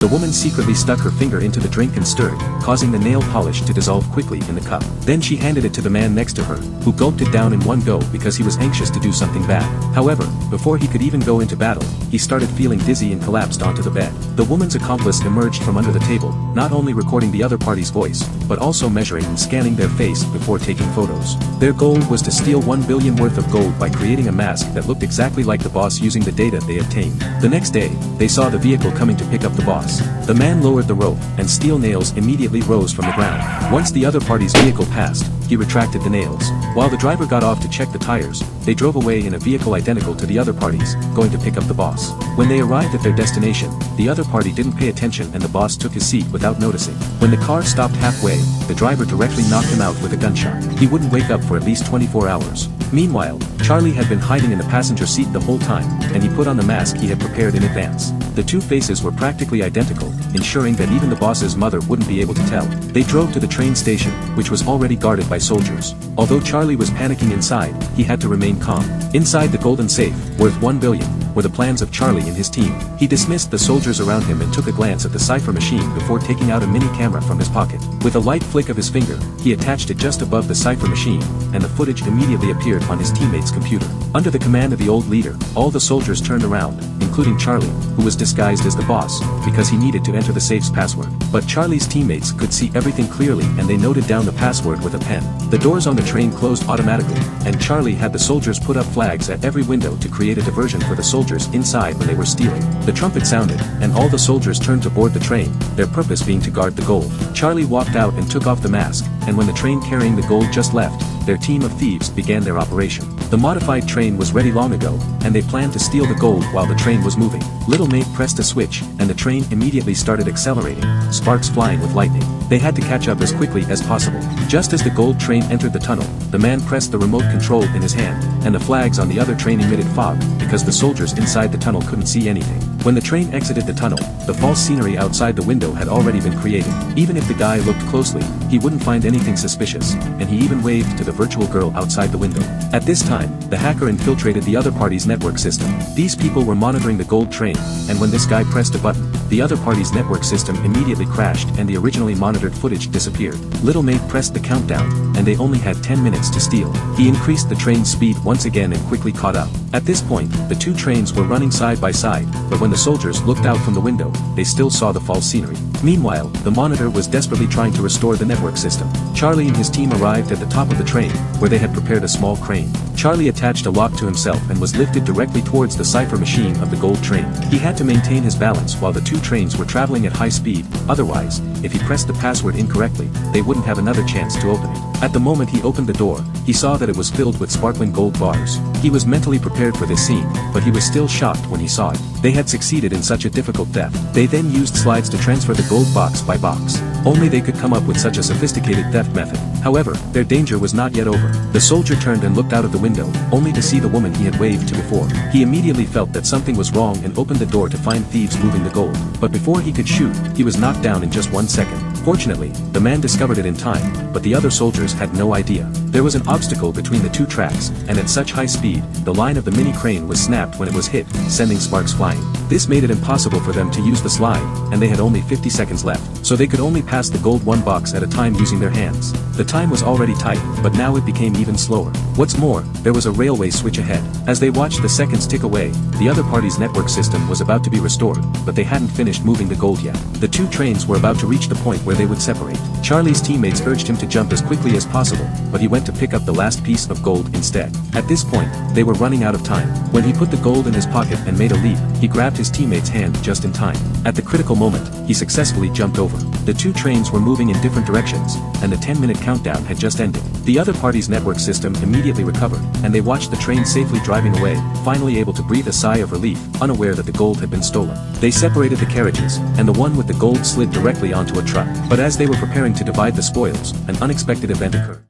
The woman secretly stuck her finger into the drink and stirred, causing the nail polish to dissolve quickly in the cup. Then she handed it to the man next to her, who gulped it down in one go because he was anxious to do something bad. However, before he could even go into battle, he started feeling dizzy and collapsed onto the bed. The woman's accomplice emerged from under the table, not only recording the other party's voice, but also measuring and scanning their face before taking photos. Their goal was to steal 1 billion worth of gold by creating a mask that looked exactly like the boss using the data they obtained. The next day, they saw the vehicle coming to pick up the boss. The man lowered the rope, and steel nails immediately rose from the ground. Once the other party's vehicle passed, he retracted the nails. While the driver got off to check the tires, they drove away in a vehicle identical to the other party's, going to pick up the boss. When they arrived at their destination, the other party didn't pay attention and the boss took his seat without noticing. When the car stopped halfway, the driver directly knocked him out with a gunshot. He wouldn't wake up for at least 24 hours. Meanwhile, Charlie had been hiding in the passenger seat the whole time, and he put on the mask he had prepared in advance. The two faces were practically identical, ensuring that even the boss's mother wouldn't be able to tell. They drove to the train station, which was already guarded by soldiers. Although Charlie was panicking inside, he had to remain calm. Inside the golden safe, worth 1 billion, were the plans of Charlie and his team. He dismissed the soldiers around him and took a glance at the cipher machine before taking out a mini camera from his pocket. With a light flick of his finger, he attached it just above the cipher machine, and the footage immediately appeared on his teammate's computer. Under the command of the old leader, all the soldiers turned around, including Charlie, who was disguised as the boss, because he needed to enter the safe's password. But Charlie's teammates could see everything clearly and they noted down the password with a pen. The doors on the train closed automatically, and Charlie had the soldiers put up flags at every window to create a diversion for the soldiers inside when they were stealing. The trumpet sounded, and all the soldiers turned to board the train, their purpose being to guard the gold. Charlie walked out and took off the mask, and when the train carrying the gold just left, their team of thieves began their operation. The modified train was ready long ago, and they planned to steal the gold while the train was moving. Little Mate pressed a switch, and the train immediately started accelerating, sparks flying with lightning. They had to catch up as quickly as possible. Just as the gold train entered the tunnel, the man pressed the remote control in his hand, and the flags on the other train emitted fog, because the soldiers inside the tunnel couldn't see anything. When the train exited the tunnel, the false scenery outside the window had already been created. Even if the guy looked closely, he wouldn't find anything suspicious, and he even waved to the virtual girl outside the window. At this time, the hacker infiltrated the other party's network system. These people were monitoring the gold train, and when this guy pressed a button, the other party's network system immediately crashed and the originally monitored footage disappeared. Little Mate pressed the countdown, and they only had 10 minutes to steal. He increased the train's speed once again and quickly caught up. At this point, the two trains were running side by side, but when the soldiers looked out from the window, they still saw the false scenery. Meanwhile, the monitor was desperately trying to restore the network system. Charlie and his team arrived at the top of the train, where they had prepared a small crane. Charlie attached a lock to himself and was lifted directly towards the cipher machine of the gold train. He had to maintain his balance while the two trains were traveling at high speed, otherwise, if he pressed the password incorrectly, they wouldn't have another chance to open it. At the moment he opened the door, he saw that it was filled with sparkling gold bars. He was mentally prepared for this scene, but he was still shocked when he saw it. They had succeeded in such a difficult theft. They then used slides to transfer the gold box by box. Only they could come up with such a sophisticated theft method. However, their danger was not yet over. The soldier turned and looked out of the window, only to see the woman he had waved to before. He immediately felt that something was wrong and opened the door to find thieves moving the gold. But before he could shoot, he was knocked down in just 1 second. Fortunately, the man discovered it in time, but the other soldiers had no idea. There was an obstacle between the two tracks, and at such high speed, the line of the mini crane was snapped when it was hit, sending sparks flying. This made it impossible for them to use the slide, and they had only 50 seconds left, so they could only pass the gold one box at a time using their hands. The time was already tight, but now it became even slower. What's more, there was a railway switch ahead. As they watched the seconds tick away, the other party's network system was about to be restored, but they hadn't finished moving the gold yet. The two trains were about to reach the point where they would separate. Charlie's teammates urged him to jump as quickly as possible, but he went to pick up the last piece of gold instead. At this point, they were running out of time. When he put the gold in his pocket and made a leap, he grabbed his teammate's hand just in time. At the critical moment, he successfully jumped over. The two trains were moving in different directions, and the 10-minute countdown had just ended. The other party's network system immediately recovered, and they watched the train safely driving away, finally able to breathe a sigh of relief, unaware that the gold had been stolen. They separated the carriages, and the one with the gold slid directly onto a truck. But as they were preparing to divide the spoils, an unexpected event occurred.